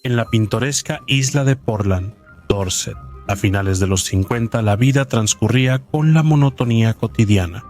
en la pintoresca isla de Portland, Dorset. A finales de los 50, la vida transcurría con la monotonía cotidiana.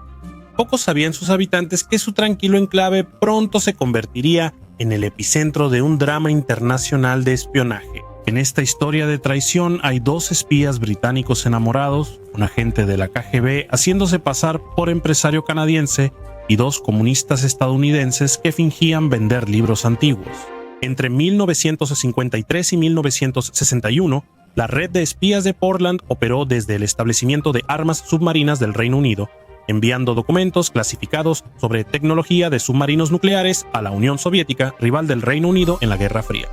Pocos sabían sus habitantes que su tranquilo enclave pronto se convertiría en el epicentro de un drama internacional de espionaje. En esta historia de traición hay dos espías británicos enamorados, un agente de la KGB haciéndose pasar por empresario canadiense y dos comunistas estadounidenses que fingían vender libros antiguos. Entre 1953 y 1961, la red de espías de Portland operó desde el establecimiento de armas submarinas del Reino Unido, enviando documentos clasificados sobre tecnología de submarinos nucleares a la Unión Soviética, rival del Reino Unido en la Guerra Fría.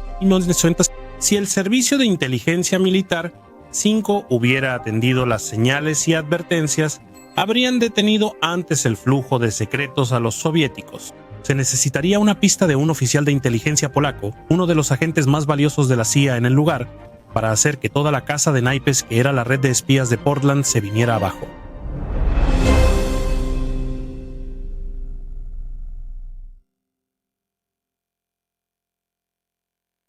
Si el servicio de inteligencia militar 5 hubiera atendido las señales y advertencias, habrían detenido antes el flujo de secretos a los soviéticos. Se necesitaría una pista de un oficial de inteligencia polaco, uno de los agentes más valiosos de la CIA en el lugar, para hacer que toda la casa de naipes que era la red de espías de Portland se viniera abajo.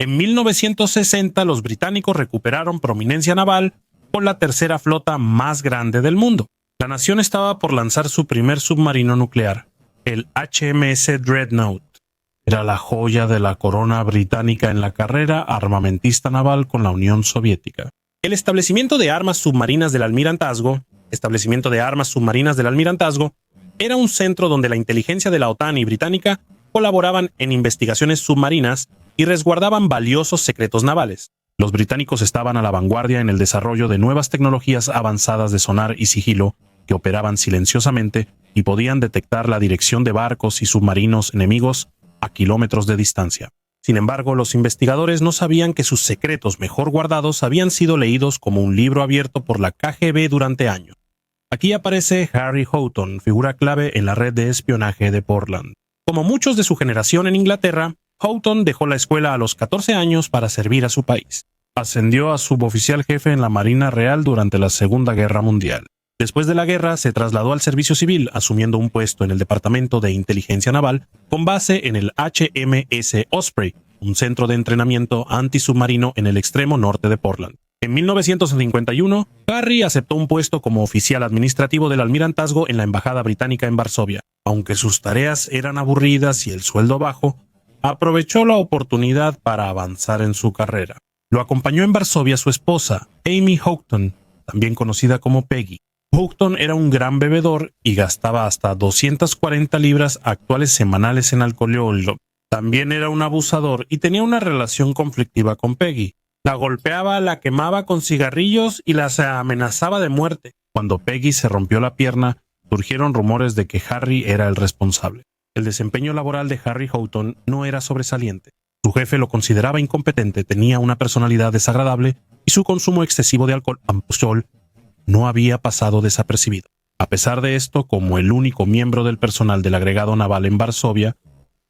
En 1960, los británicos recuperaron prominencia naval con la tercera flota más grande del mundo. La nación estaba por lanzar su primer submarino nuclear, el HMS Dreadnought. Era la joya de la corona británica en la carrera armamentista naval con la Unión Soviética. El establecimiento de armas submarinas del Almirantazgo, era un centro donde la inteligencia de la OTAN y británica colaboraban en investigaciones submarinas y resguardaban valiosos secretos navales. Los británicos estaban a la vanguardia en el desarrollo de nuevas tecnologías avanzadas de sonar y sigilo que operaban silenciosamente y podían detectar la dirección de barcos y submarinos enemigos a kilómetros de distancia. Sin embargo, los investigadores no sabían que sus secretos mejor guardados habían sido leídos como un libro abierto por la KGB durante años. Aquí aparece Harry Houghton, figura clave en la red de espionaje de Portland. Como muchos de su generación en Inglaterra, Houghton dejó la escuela a los 14 años para servir a su país. Ascendió a suboficial jefe en la Marina Real durante la Segunda Guerra Mundial. Después de la guerra, se trasladó al servicio civil, asumiendo un puesto en el Departamento de Inteligencia Naval, con base en el HMS Osprey, un centro de entrenamiento antisubmarino en el extremo norte de Portland. En 1951, Harry aceptó un puesto como oficial administrativo del almirantazgo en la Embajada Británica en Varsovia. Aunque sus tareas eran aburridas y el sueldo bajo, aprovechó la oportunidad para avanzar en su carrera. Lo acompañó en Varsovia su esposa, Amy Houghton, también conocida como Peggy. Houghton era un gran bebedor y gastaba hasta 240 libras actuales semanales en alcohol. También era un abusador y tenía una relación conflictiva con Peggy. La golpeaba, la quemaba con cigarrillos y la amenazaba de muerte. Cuando Peggy se rompió la pierna, surgieron rumores de que Harry era el responsable. El desempeño laboral de Harry Houghton no era sobresaliente. Su jefe lo consideraba incompetente, tenía una personalidad desagradable y su consumo excesivo de alcohol no había pasado desapercibido. A pesar de esto, como el único miembro del personal del agregado naval en Varsovia,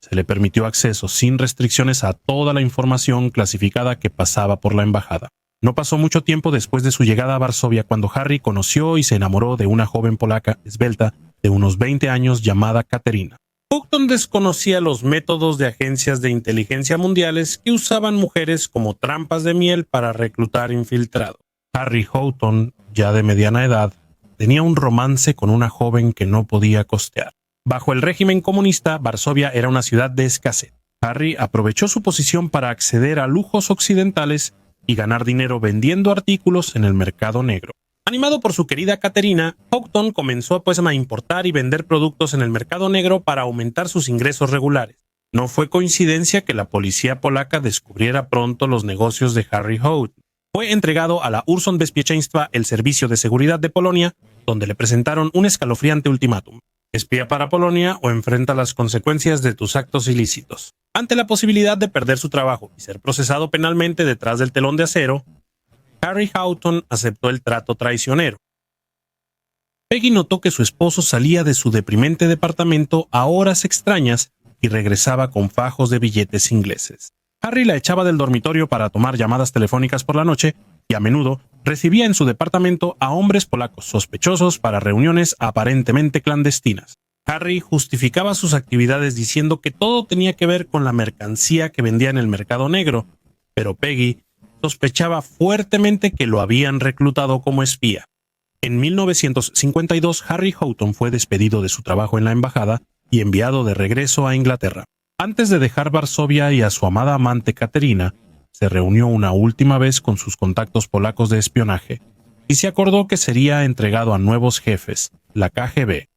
se le permitió acceso sin restricciones a toda la información clasificada que pasaba por la embajada. No pasó mucho tiempo después de su llegada a Varsovia cuando Harry conoció y se enamoró de una joven polaca esbelta de unos 20 años llamada Katerina. Houghton desconocía los métodos de agencias de inteligencia mundiales que usaban mujeres como trampas de miel para reclutar infiltrados. Harry Houghton, ya de mediana edad, tenía un romance con una joven que no podía costear. Bajo el régimen comunista, Varsovia era una ciudad de escasez. Harry aprovechó su posición para acceder a lujos occidentales y ganar dinero vendiendo artículos en el mercado negro. Animado por su querida Katerina, Houghton comenzó a importar y vender productos en el mercado negro para aumentar sus ingresos regulares. No fue coincidencia que la policía polaca descubriera pronto los negocios de Harry Houghton. Fue entregado a la Urzędbezpieczeństwa, el Servicio de Seguridad de Polonia, donde le presentaron un escalofriante ultimátum. Espía para Polonia o enfrenta las consecuencias de tus actos ilícitos. Ante la posibilidad de perder su trabajo y ser procesado penalmente detrás del telón de acero, Harry Houghton aceptó el trato traicionero. Peggy notó que su esposo salía de su deprimente departamento a horas extrañas y regresaba con fajos de billetes ingleses. Harry la echaba del dormitorio para tomar llamadas telefónicas por la noche y a menudo recibía en su departamento a hombres polacos sospechosos para reuniones aparentemente clandestinas. Harry justificaba sus actividades diciendo que todo tenía que ver con la mercancía que vendía en el mercado negro pero Peggy sospechaba fuertemente que lo habían reclutado como espía. En 1952, Harry Houghton fue despedido de su trabajo en la embajada y enviado de regreso a Inglaterra. Antes de dejar Varsovia y a su amada amante Katerina, se reunió una última vez con sus contactos polacos de espionaje y se acordó que sería entregado a nuevos jefes, la KGB.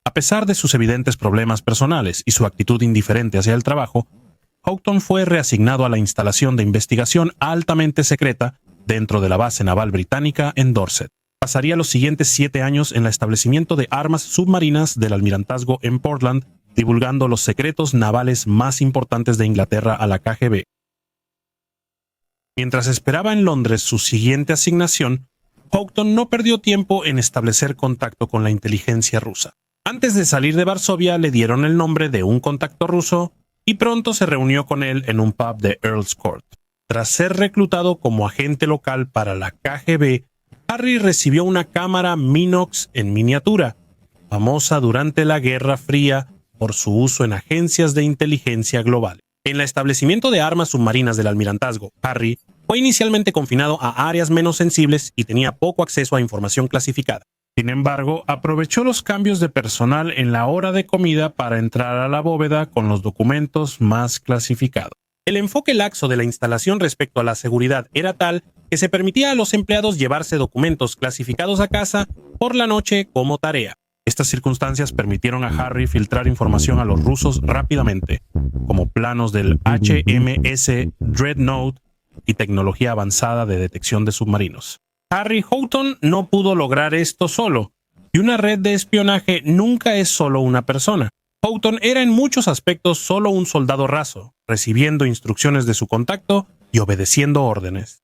A pesar de sus evidentes problemas personales y su actitud indiferente hacia el trabajo, Houghton fue reasignado a la instalación de investigación altamente secreta dentro de la base naval británica en Dorset. Pasaría los siguientes 7 años en el establecimiento de armas submarinas del almirantazgo en Portland, divulgando los secretos navales más importantes de Inglaterra a la KGB. Mientras esperaba en Londres su siguiente asignación, Houghton no perdió tiempo en establecer contacto con la inteligencia rusa. Antes de salir de Varsovia le dieron el nombre de un contacto ruso y pronto se reunió con él en un pub de Earl's Court. Tras ser reclutado como agente local para la KGB, Harry recibió una cámara Minox en miniatura, famosa durante la Guerra Fría por su uso en agencias de inteligencia global. En el establecimiento de armas submarinas del almirantazgo, Harry fue inicialmente confinado a áreas menos sensibles y tenía poco acceso a información clasificada. Sin embargo, aprovechó los cambios de personal en la hora de comida para entrar a la bóveda con los documentos más clasificados. El enfoque laxo de la instalación respecto a la seguridad era tal que se permitía a los empleados llevarse documentos clasificados a casa por la noche como tarea. Estas circunstancias permitieron a Harry filtrar información a los rusos rápidamente, como planos del HMS Dreadnought y tecnología avanzada de detección de submarinos. Harry Houghton no pudo lograr esto solo, y una red de espionaje nunca es solo una persona. Houghton era en muchos aspectos solo un soldado raso, recibiendo instrucciones de su contacto y obedeciendo órdenes.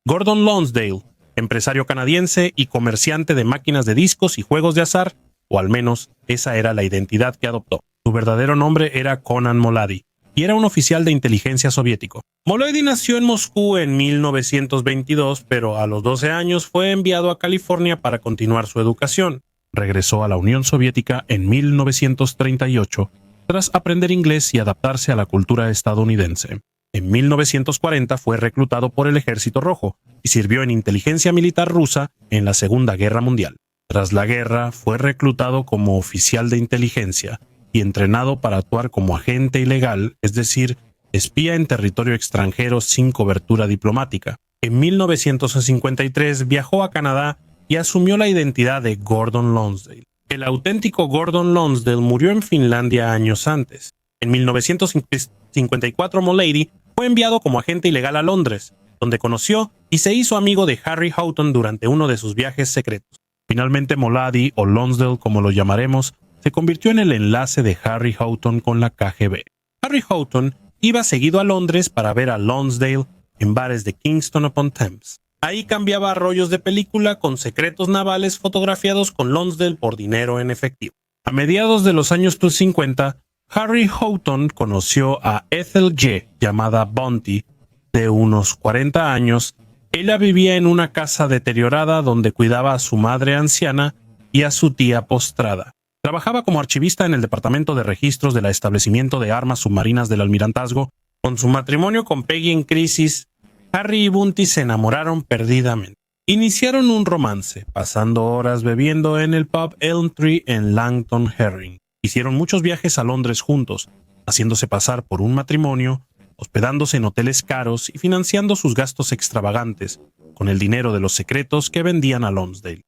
Gordon Lonsdale, empresario canadiense y comerciante de máquinas de discos y juegos de azar, o al menos esa era la identidad que adoptó. Su verdadero nombre era Conan Molady, y era un oficial de inteligencia soviético. Molady nació en Moscú en 1922, pero a los 12 años fue enviado a California para continuar su educación. Regresó a la Unión Soviética en 1938, tras aprender inglés y adaptarse a la cultura estadounidense. En 1940 fue reclutado por el Ejército Rojo y sirvió en inteligencia militar rusa en la Segunda Guerra Mundial. Tras la guerra, fue reclutado como oficial de inteligencia y entrenado para actuar como agente ilegal, es decir, espía en territorio extranjero sin cobertura diplomática. En 1953 viajó a Canadá y asumió la identidad de Gordon Lonsdale. El auténtico Gordon Lonsdale murió en Finlandia años antes. En 1954 Molady fue enviado como agente ilegal a Londres, donde conoció y se hizo amigo de Harry Houghton durante uno de sus viajes secretos. Finalmente Molady, o Lonsdale como lo llamaremos, se convirtió en el enlace de Harry Houghton con la KGB. Harry Houghton iba seguido a Londres para ver a Lonsdale en bares de Kingston upon Thames. Ahí cambiaba rollos de película con secretos navales fotografiados con Lonsdale por dinero en efectivo. A mediados de los años 50, Harry Houghton conoció a Ethel G., llamada Bounty, de unos 40 años. Ella vivía en una casa deteriorada donde cuidaba a su madre anciana y a su tía postrada. Trabajaba como archivista en el departamento de registros del establecimiento de armas submarinas del almirantazgo. Con su matrimonio con Peggy en crisis, Harry y Bounty se enamoraron perdidamente. Iniciaron un romance, pasando horas bebiendo en el pub Elm Tree en Langton Herring. Hicieron muchos viajes a Londres juntos, haciéndose pasar por un matrimonio, hospedándose en hoteles caros y financiando sus gastos extravagantes con el dinero de los secretos que vendían a Lonsdale.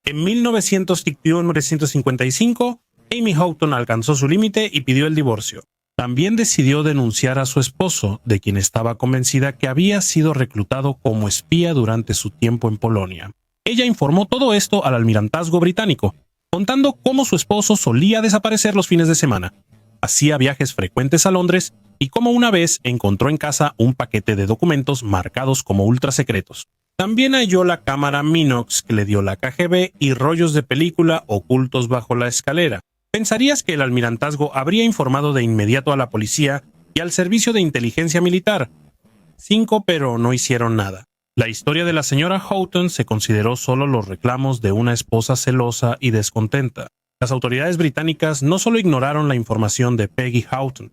En 1955, Amy Houghton alcanzó su límite y pidió el divorcio. También decidió denunciar a su esposo, de quien estaba convencida que había sido reclutado como espía durante su tiempo en Polonia. Ella informó todo esto al almirantazgo británico, contando cómo su esposo solía desaparecer los fines de semana, hacía viajes frecuentes a Londres y cómo una vez encontró en casa un paquete de documentos marcados como ultrasecretos. También halló la cámara Minox que le dio la KGB y rollos de película ocultos bajo la escalera. Pensarías que el almirantazgo habría informado de inmediato a la policía y al servicio de inteligencia militar. 5, pero no hicieron nada. La historia de la señora Houghton se consideró solo los reclamos de una esposa celosa y descontenta. Las autoridades británicas no solo ignoraron la información de Peggy Houghton,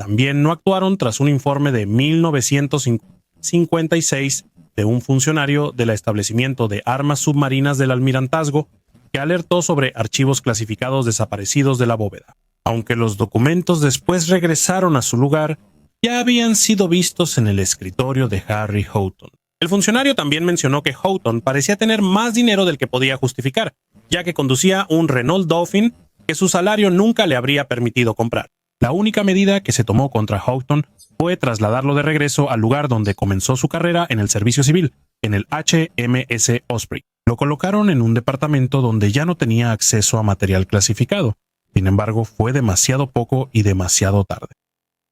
también no actuaron tras un informe de 1950 1956 de un funcionario del establecimiento de armas submarinas del Almirantazgo que alertó sobre archivos clasificados desaparecidos de la bóveda. Aunque los documentos después regresaron a su lugar, ya habían sido vistos en el escritorio de Harry Houghton. El funcionario también mencionó que Houghton parecía tener más dinero del que podía justificar, ya que conducía un Renault Dauphine que su salario nunca le habría permitido comprar. La única medida que se tomó contra Houghton fue trasladarlo de regreso al lugar donde comenzó su carrera en el servicio civil, en el HMS Osprey. Lo colocaron en un departamento donde ya no tenía acceso a material clasificado. Sin embargo, fue demasiado poco y demasiado tarde.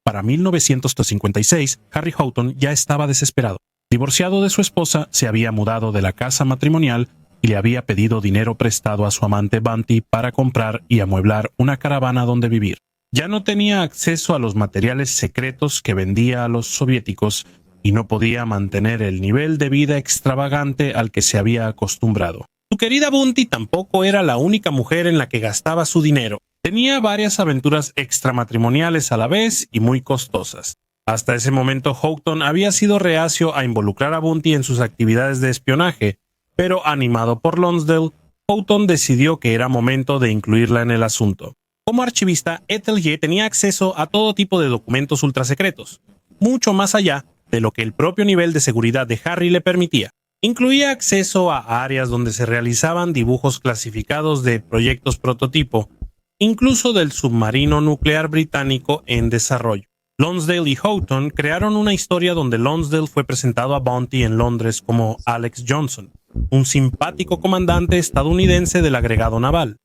Para 1956, Harry Houghton ya estaba desesperado. Divorciado de su esposa, se había mudado de la casa matrimonial y le había pedido dinero prestado a su amante Bunty para comprar y amueblar una caravana donde vivir. Ya no tenía acceso a los materiales secretos que vendía a los soviéticos y no podía mantener el nivel de vida extravagante al que se había acostumbrado. Su querida Bunty tampoco era la única mujer en la que gastaba su dinero. Tenía varias aventuras extramatrimoniales a la vez y muy costosas. Hasta ese momento Houghton había sido reacio a involucrar a Bunty en sus actividades de espionaje, pero animado por Lonsdale, Houghton decidió que era momento de incluirla en el asunto. Como archivista, Atelier tenía acceso a todo tipo de documentos ultrasecretos, mucho más allá de lo que el propio nivel de seguridad de Harry le permitía. Incluía acceso a áreas donde se realizaban dibujos clasificados de proyectos prototipo, incluso del submarino nuclear británico en desarrollo. Lonsdale y Houghton crearon una historia donde Lonsdale fue presentado a Bunty en Londres como Alex Johnson, un simpático comandante estadounidense del agregado naval.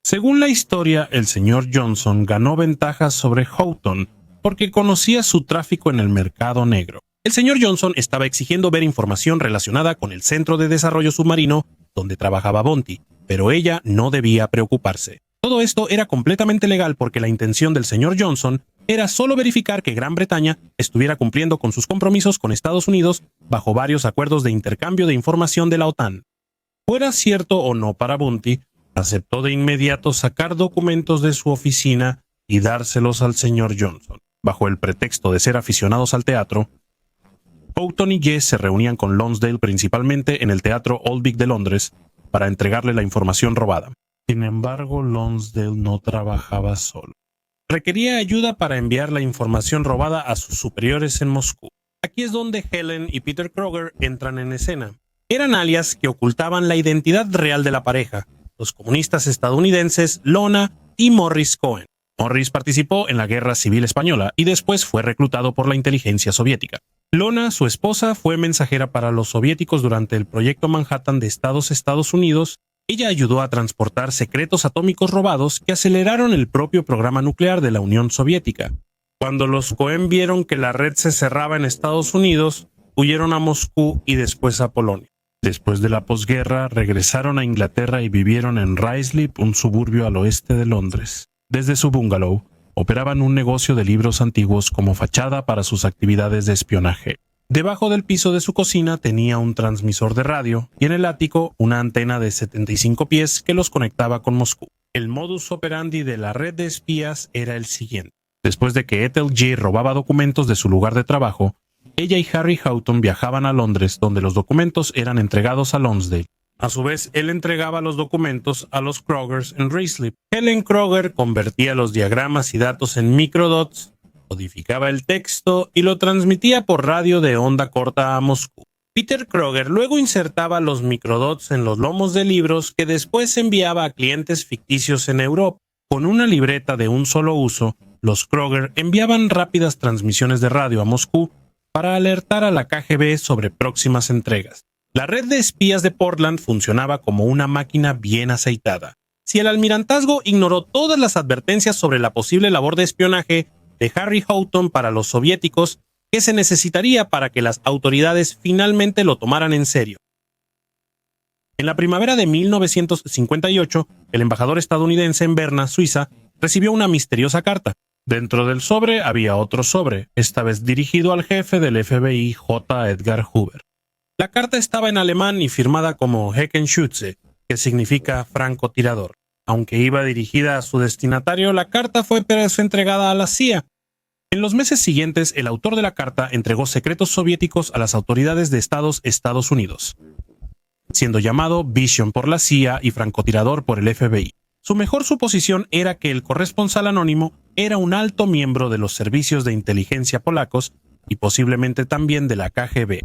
Según la historia, el señor Johnson ganó ventajas sobre Houghton porque conocía su tráfico en el mercado negro. El señor Johnson estaba exigiendo ver información relacionada con el Centro de Desarrollo Submarino donde trabajaba Bunty, pero ella no debía preocuparse. Todo esto era completamente legal porque la intención del señor Johnson era solo verificar que Gran Bretaña estuviera cumpliendo con sus compromisos con Estados Unidos bajo varios acuerdos de intercambio de información de la OTAN. Fuera cierto o no para Bunty, aceptó de inmediato sacar documentos de su oficina y dárselos al señor Johnson. Bajo el pretexto de ser aficionados al teatro, Houghton y Jess se reunían con Lonsdale principalmente en el Teatro Old Vic de Londres para entregarle la información robada. Sin embargo, Lonsdale no trabajaba solo. Requería ayuda para enviar la información robada a sus superiores en Moscú. Aquí es donde Helen y Peter Kroger entran en escena. Eran alias que ocultaban la identidad real de la pareja, los comunistas estadounidenses Lona y Morris Cohen. Morris participó en la Guerra Civil Española y después fue reclutado por la inteligencia soviética. Lona, su esposa, fue mensajera para los soviéticos durante el Proyecto Manhattan de Estados Unidos. Ella ayudó a transportar secretos atómicos robados que aceleraron el propio programa nuclear de la Unión Soviética. Cuando los Cohen vieron que la red se cerraba en Estados Unidos, huyeron a Moscú y después a Polonia. Después de la posguerra, regresaron a Inglaterra y vivieron en Ruislip, un suburbio al oeste de Londres. Desde su bungalow, operaban un negocio de libros antiguos como fachada para sus actividades de espionaje. Debajo del piso de su cocina tenía un transmisor de radio y en el ático una antena de 75 pies que los conectaba con Moscú. El modus operandi de la red de espías era el siguiente. Después de que Ethel J. robaba documentos de su lugar de trabajo, ella y Harry Houghton viajaban a Londres, donde los documentos eran entregados a Lonsdale. A su vez, él entregaba los documentos a los Krogers en Ruislip. Helen Kroger convertía los diagramas y datos en microdots, codificaba el texto y lo transmitía por radio de onda corta a Moscú. Peter Kroger luego insertaba los microdots en los lomos de libros que después enviaba a clientes ficticios en Europa. Con una libreta de un solo uso, los Kroger enviaban rápidas transmisiones de radio a Moscú para alertar a la KGB sobre próximas entregas. La red de espías de Portland funcionaba como una máquina bien aceitada. Si el almirantazgo ignoró todas las advertencias sobre la posible labor de espionaje de Harry Houghton para los soviéticos, ¿qué se necesitaría para que las autoridades finalmente lo tomaran en serio? En la primavera de 1958, el embajador estadounidense en Berna, Suiza, recibió una misteriosa carta. Dentro del sobre había otro sobre, esta vez dirigido al jefe del FBI, J. Edgar Hoover. La carta estaba en alemán y firmada como Heckenschütze, que significa francotirador. Aunque iba dirigida a su destinatario, la carta fue entregada a la CIA. En los meses siguientes, el autor de la carta entregó secretos soviéticos a las autoridades de Estados Unidos, siendo llamado Vision por la CIA y francotirador por el FBI. Su mejor suposición era que el corresponsal anónimo era un alto miembro de los servicios de inteligencia polacos y posiblemente también de la KGB.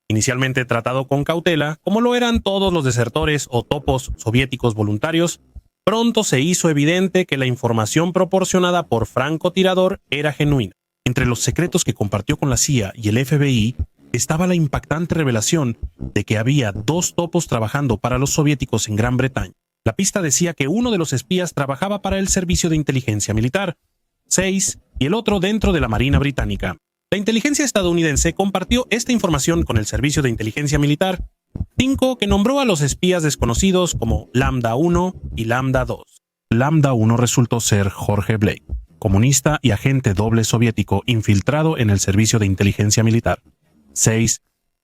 Inicialmente tratado con cautela, como lo eran todos los desertores o topos soviéticos voluntarios, pronto se hizo evidente que la información proporcionada por francotirador era genuina. Entre los secretos que compartió con la CIA y el FBI estaba la impactante revelación de que había 2 topos trabajando para los soviéticos en Gran Bretaña. La pista decía que uno de los espías trabajaba para el servicio de inteligencia militar, 6, y el otro dentro de la Marina Británica. La inteligencia estadounidense compartió esta información con el servicio de inteligencia militar, 5, que nombró a los espías desconocidos como Lambda 1 y Lambda 2. Lambda 1 resultó ser Jorge Blake, comunista y agente doble soviético infiltrado en el servicio de inteligencia militar. 6.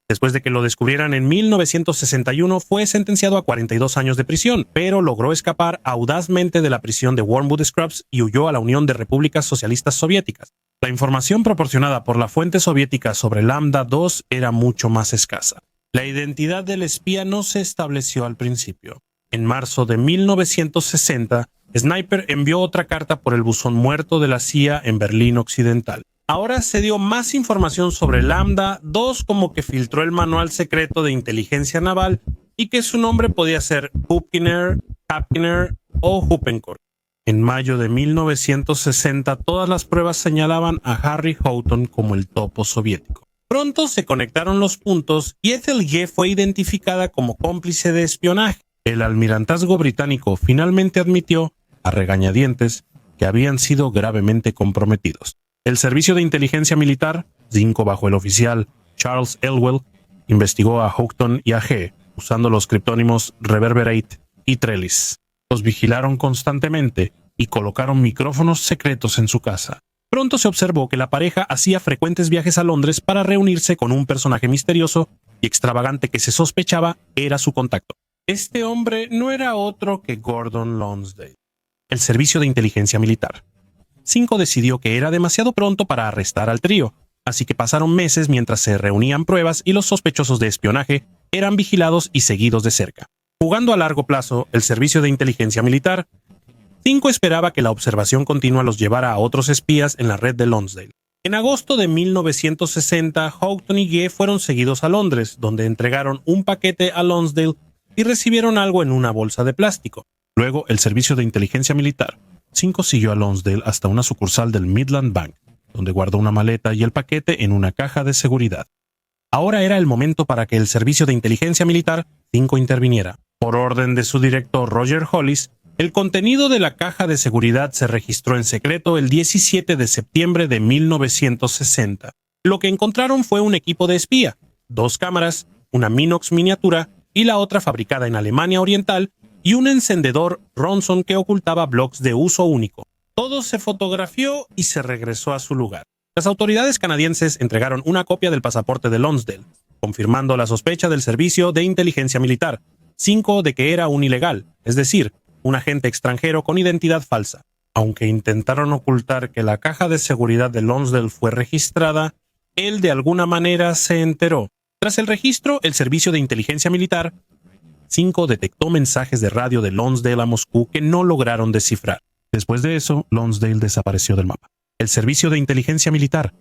Después de que lo descubrieran en 1961, fue sentenciado a 42 años de prisión, pero logró escapar audazmente de la prisión de Wormwood Scrubs y huyó a la Unión de Repúblicas Socialistas Soviéticas. La información proporcionada por la fuente soviética sobre Lambda 2 era mucho más escasa. La identidad del espía no se estableció al principio. En marzo de 1960, Sniper envió otra carta por el buzón muerto de la CIA en Berlín Occidental. Ahora se dio más información sobre Lambda 2, como que filtró el manual secreto de inteligencia naval y que su nombre podía ser Hupkiner, Hapkiner o Huppencourt. En mayo de 1960, todas las pruebas señalaban a Harry Houghton como el topo soviético. Pronto se conectaron los puntos y Ethel G. fue identificada como cómplice de espionaje. El almirantazgo británico finalmente admitió, a regañadientes, que habían sido gravemente comprometidos. El Servicio de Inteligencia Militar, 5 bajo el oficial Charles Elwell, investigó a Houghton y a G. usando los criptónimos Reverberate y Trellis. Los vigilaron constantemente y colocaron micrófonos secretos en su casa. Pronto se observó que la pareja hacía frecuentes viajes a Londres para reunirse con un personaje misterioso y extravagante que se sospechaba era su contacto. Este hombre no era otro que Gordon Lonsdale. El Servicio de Inteligencia Militar. 5 decidió que era demasiado pronto para arrestar al trío, así que pasaron meses mientras se reunían pruebas y los sospechosos de espionaje eran vigilados y seguidos de cerca. Jugando a largo plazo, el Servicio de Inteligencia Militar 5 esperaba que la observación continua los llevara a otros espías en la red de Lonsdale. En agosto de 1960, Houghton y G fueron seguidos a Londres, donde entregaron un paquete a Lonsdale y recibieron algo en una bolsa de plástico. Luego, el Servicio de Inteligencia Militar 5 siguió a Lonsdale hasta una sucursal del Midland Bank, donde guardó una maleta y el paquete en una caja de seguridad. Ahora era el momento para que el Servicio de Inteligencia Militar 5 interviniera. Por orden de su director Roger Hollis, el contenido de la caja de seguridad se registró en secreto el 17 de septiembre de 1960. Lo que encontraron fue un equipo de espía, 2 cámaras, una Minox miniatura y la otra fabricada en Alemania Oriental, y un encendedor Ronson que ocultaba bloques de uso único. Todo se fotografió y se regresó a su lugar. Las autoridades canadienses entregaron una copia del pasaporte de Lonsdale, confirmando la sospecha del Servicio de Inteligencia Militar 5 de que era un ilegal, es decir, un agente extranjero con identidad falsa. Aunque intentaron ocultar que la caja de seguridad de Lonsdale fue registrada, él de alguna manera se enteró. Tras el registro, el Servicio de Inteligencia Militar 5 detectó mensajes de radio de Lonsdale a Moscú que no lograron descifrar. Después de eso, Lonsdale desapareció del mapa. El Servicio de Inteligencia Militar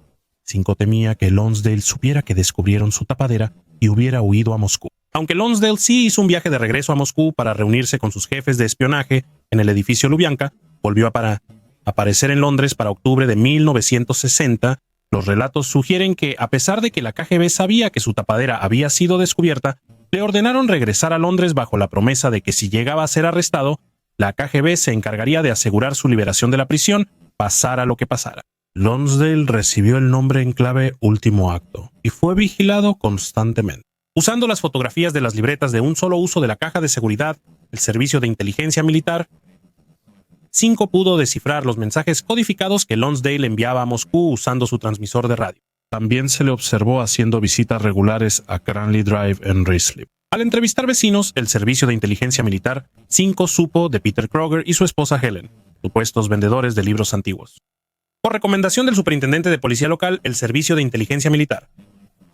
5 temía que Lonsdale supiera que descubrieron su tapadera y hubiera huido a Moscú. Aunque Lonsdale sí hizo un viaje de regreso a Moscú para reunirse con sus jefes de espionaje en el edificio Lubyanka, volvió a aparecer en Londres para octubre de 1960. Los relatos sugieren que, a pesar de que la KGB sabía que su tapadera había sido descubierta, le ordenaron regresar a Londres bajo la promesa de que si llegaba a ser arrestado, la KGB se encargaría de asegurar su liberación de la prisión, pasara lo que pasara. Lonsdale recibió el nombre en clave Último Acto y fue vigilado constantemente. Usando las fotografías de las libretas de un solo uso de la caja de seguridad, el Servicio de Inteligencia Militar 5 pudo descifrar los mensajes codificados que Lonsdale enviaba a Moscú usando su transmisor de radio. También se le observó haciendo visitas regulares a Cranley Drive en Ruislip. Al entrevistar vecinos, el Servicio de Inteligencia Militar 5 supo de Peter Kroger y su esposa Helen, supuestos vendedores de libros antiguos. Por recomendación del superintendente de policía local, el Servicio de Inteligencia Militar,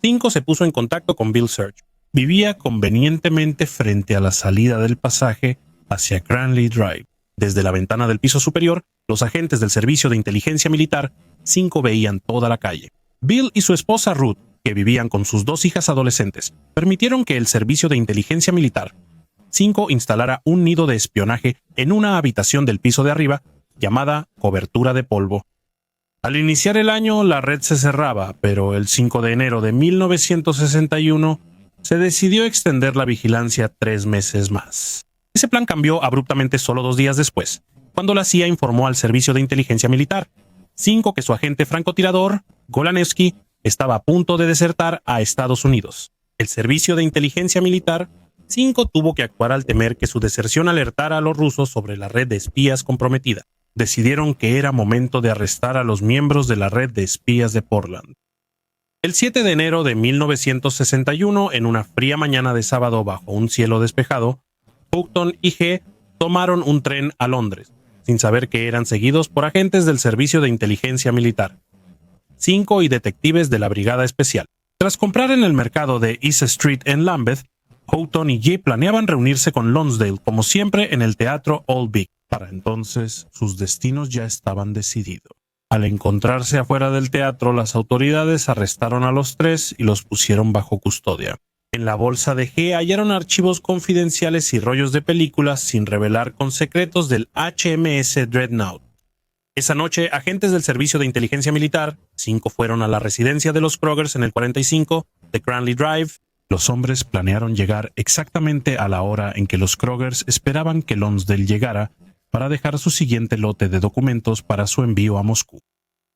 5 se puso en contacto con Bill Search. Vivía convenientemente frente a la salida del pasaje hacia Cranley Drive. Desde la ventana del piso superior, los agentes del Servicio de Inteligencia Militar 5 veían toda la calle. Bill y su esposa Ruth, que vivían con sus 2 hijas adolescentes, permitieron que el Servicio de Inteligencia Militar 5 instalara un nido de espionaje en una habitación del piso de arriba llamada cobertura de polvo. Al iniciar el año, la red se cerraba, pero el 5 de enero de 1961 se decidió extender la vigilancia 3 meses más. Ese plan cambió abruptamente solo 2 días después, cuando la CIA informó al Servicio de Inteligencia Militar 5 que su agente francotirador, Golanewski, estaba a punto de desertar a Estados Unidos. El Servicio de Inteligencia Militar 5 tuvo que actuar al temer que su deserción alertara a los rusos sobre la red de espías comprometida. Decidieron que era momento de arrestar a los miembros de la red de espías de Portland. El 7 de enero de 1961, en una fría mañana de sábado bajo un cielo despejado, Houghton y G tomaron un tren a Londres, sin saber que eran seguidos por agentes del Servicio de Inteligencia Militar, 5 y detectives de la Brigada Especial. Tras comprar en el mercado de East Street en Lambeth, Houghton y G planeaban reunirse con Lonsdale, como siempre, en el Teatro Old Vic. Para entonces, sus destinos ya estaban decididos. Al encontrarse afuera del teatro, las autoridades arrestaron a los 3 y los pusieron bajo custodia. En la bolsa de G hallaron archivos confidenciales y rollos de películas sin revelar con secretos del HMS Dreadnought. Esa noche, agentes del Servicio de Inteligencia Militar 5 fueron a la residencia de los Krogers en el 45 de Cranley Drive. Los hombres planearon llegar exactamente a la hora en que los Krogers esperaban que Lonsdale llegara para dejar su siguiente lote de documentos para su envío a Moscú.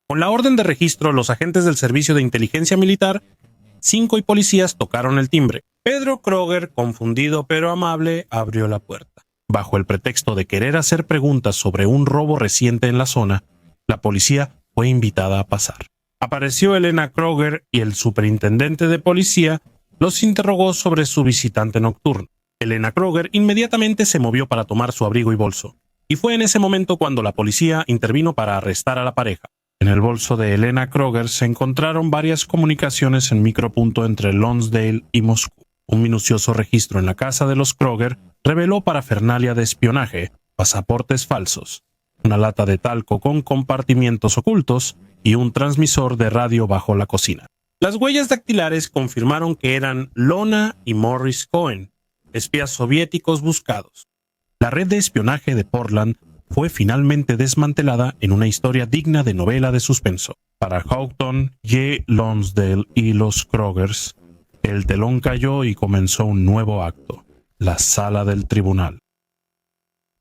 Con la orden de registro, los agentes del Servicio de Inteligencia Militar 5 y policías tocaron el timbre. Pedro Kroger, confundido pero amable, abrió la puerta. Bajo el pretexto de querer hacer preguntas sobre un robo reciente en la zona, la policía fue invitada a pasar. Apareció Elena Kroger y el superintendente de policía los interrogó sobre su visitante nocturno. Elena Kroger inmediatamente se movió para tomar su abrigo y bolso, y fue en ese momento cuando la policía intervino para arrestar a la pareja. En el bolso de Elena Kroger se encontraron varias comunicaciones en micropunto entre Lonsdale y Moscú. Un minucioso registro en la casa de los Kroger reveló parafernalia de espionaje, pasaportes falsos, una lata de talco con compartimientos ocultos y un transmisor de radio bajo la cocina. Las huellas dactilares confirmaron que eran Lona y Morris Cohen, espías soviéticos buscados. La red de espionaje de Portland fue finalmente desmantelada en una historia digna de novela de suspenso. Para Houghton, J. Lonsdale y los Krogers, el telón cayó y comenzó un nuevo acto, la sala del tribunal.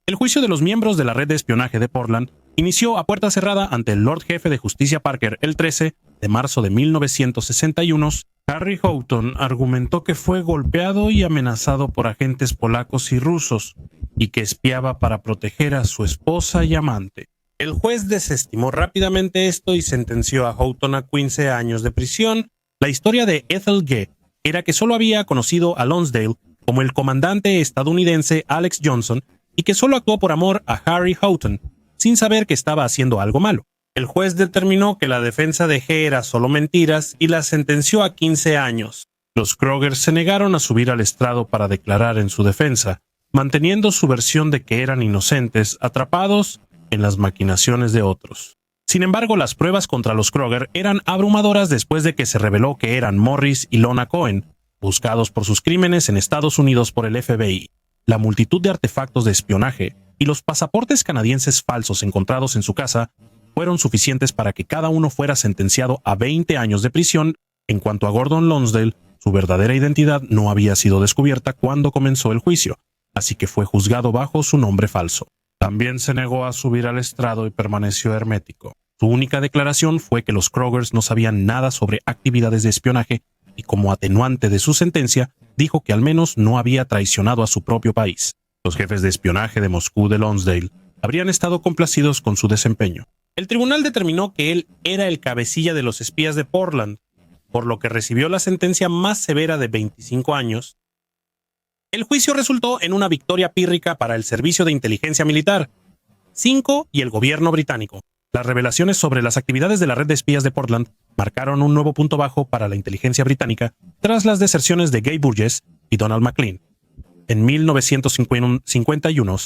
El juicio de los miembros de la red de espionaje de Portland inició a puerta cerrada ante el Lord Jefe de Justicia Parker el 13 de marzo de 1961. Harry Houghton argumentó que fue golpeado y amenazado por agentes polacos y rusos y que espiaba para proteger a su esposa y amante. El juez desestimó rápidamente esto y sentenció a Houghton a 15 años de prisión. La historia de Ethel G. era que solo había conocido a Lonsdale como el comandante estadounidense Alex Johnson y que solo actuó por amor a Harry Houghton, sin saber que estaba haciendo algo malo. El juez determinó que la defensa de G era solo mentiras y la sentenció a 15 años. Los Krogers se negaron a subir al estrado para declarar en su defensa, manteniendo su versión de que eran inocentes, atrapados en las maquinaciones de otros. Sin embargo, las pruebas contra los Kroger eran abrumadoras después de que se reveló que eran Morris y Lona Cohen, buscados por sus crímenes en Estados Unidos por el FBI. La multitud de artefactos de espionaje y los pasaportes canadienses falsos encontrados en su casa fueron suficientes para que cada uno fuera sentenciado a 20 años de prisión. En cuanto a Gordon Lonsdale, su verdadera identidad no había sido descubierta cuando comenzó el juicio, así que fue juzgado bajo su nombre falso. También se negó a subir al estrado y permaneció hermético. Su única declaración fue que los Krogers no sabían nada sobre actividades de espionaje y, como atenuante de su sentencia, dijo que al menos no había traicionado a su propio país. Los jefes de espionaje de Moscú de Lonsdale habrían estado complacidos con su desempeño. El tribunal determinó que él era el cabecilla de los espías de Portland, por lo que recibió la sentencia más severa de 25 años. El juicio resultó en una victoria pírrica para el Servicio de Inteligencia Militar 5 y el gobierno británico. Las revelaciones sobre las actividades de la red de espías de Portland marcaron un nuevo punto bajo para la inteligencia británica tras las deserciones de Guy Burgess y Donald Maclean. En 1951,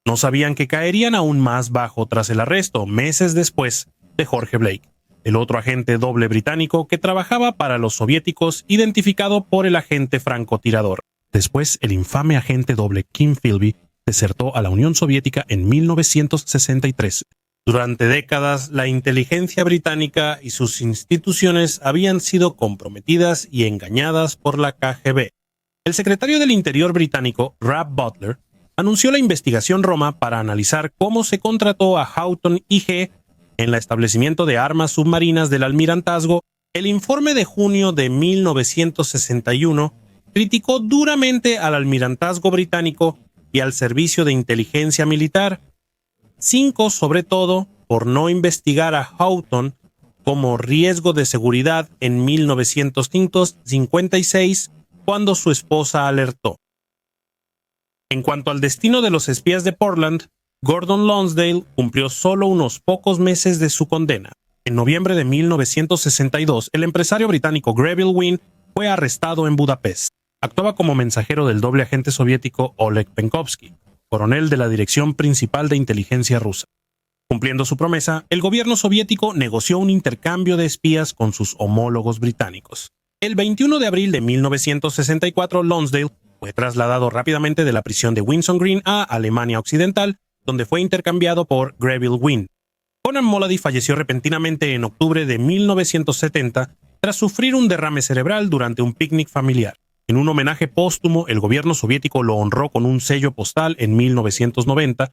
no sabían que caerían aún más bajo tras el arresto, meses después, de Jorge Blake, el otro agente doble británico que trabajaba para los soviéticos, identificado por el agente francotirador. Después, el infame agente doble Kim Philby desertó a la Unión Soviética en 1963. Durante décadas, la inteligencia británica y sus instituciones habían sido comprometidas y engañadas por la KGB. El secretario del Interior británico, Rab Butler, anunció la investigación Roma para analizar cómo se contrató a Houghton IG en el establecimiento de armas submarinas del Almirantazgo. El informe de junio de 1961 criticó duramente al Almirantazgo británico y al Servicio de Inteligencia Militar, 5 sobre todo por no investigar a Houghton como riesgo de seguridad en 1956, cuando su esposa alertó. En cuanto al destino de los espías de Portland, Gordon Lonsdale cumplió solo unos pocos meses de su condena. En noviembre de 1962, el empresario británico Greville Wynne fue arrestado en Budapest. Actuaba como mensajero del doble agente soviético Oleg Penkovsky, coronel de la Dirección Principal de Inteligencia rusa. Cumpliendo su promesa, el gobierno soviético negoció un intercambio de espías con sus homólogos británicos. El 21 de abril de 1964, Lonsdale fue trasladado rápidamente de la prisión de Winson Green a Alemania Occidental, donde fue intercambiado por Greville Wynne. Conan Mullady falleció repentinamente en octubre de 1970 tras sufrir un derrame cerebral durante un picnic familiar. En un homenaje póstumo, el gobierno soviético lo honró con un sello postal en 1990.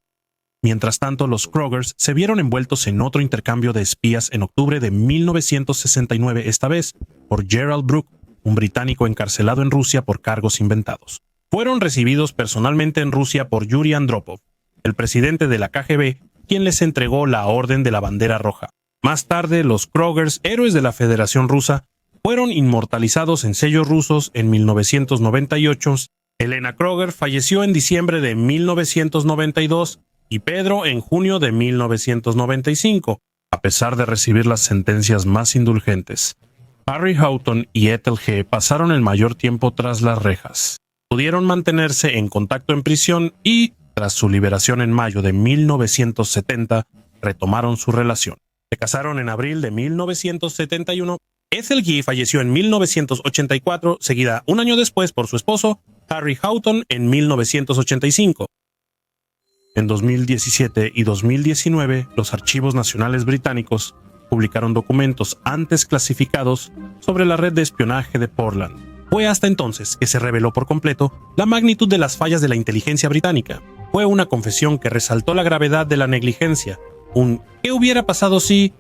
Mientras tanto, los Krogers se vieron envueltos en otro intercambio de espías en octubre de 1969, esta vez por Gerald Brooke, un británico encarcelado en Rusia por cargos inventados. Fueron recibidos personalmente en Rusia por Yuri Andropov, el presidente de la KGB, quien les entregó la Orden de la Bandera Roja. Más tarde, los Krogers, héroes de la Federación Rusa, fueron inmortalizados en sellos rusos en 1998. Elena Kroger falleció en diciembre de 1992 y Pedro en junio de 1995, a pesar de recibir las sentencias más indulgentes. Harry Houghton y Ethel G. pasaron el mayor tiempo tras las rejas. Pudieron mantenerse en contacto en prisión y, tras su liberación en mayo de 1970, retomaron su relación. Se casaron en abril de 1971. Ethel G. falleció en 1984, seguida un año después por su esposo, Harry Houghton, en 1985. En 2017 y 2019, los archivos nacionales británicos publicaron documentos antes clasificados sobre la red de espionaje de Portland. Fue hasta entonces que se reveló por completo la magnitud de las fallas de la inteligencia británica. Fue una confesión que resaltó la gravedad de la negligencia, un ¿qué hubiera pasado si?,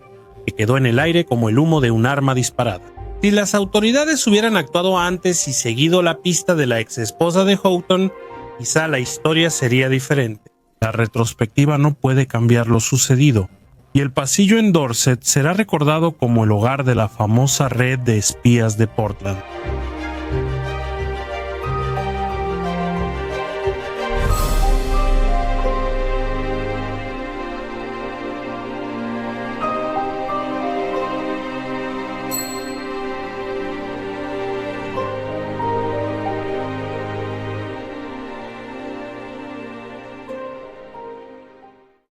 que quedó en el aire como el humo de un arma disparada. Si las autoridades hubieran actuado antes y seguido la pista de la exesposa de Houghton, quizá la historia sería diferente. La retrospectiva no puede cambiar lo sucedido, y el pasillo en Dorset será recordado como el hogar de la famosa red de espías de Portland.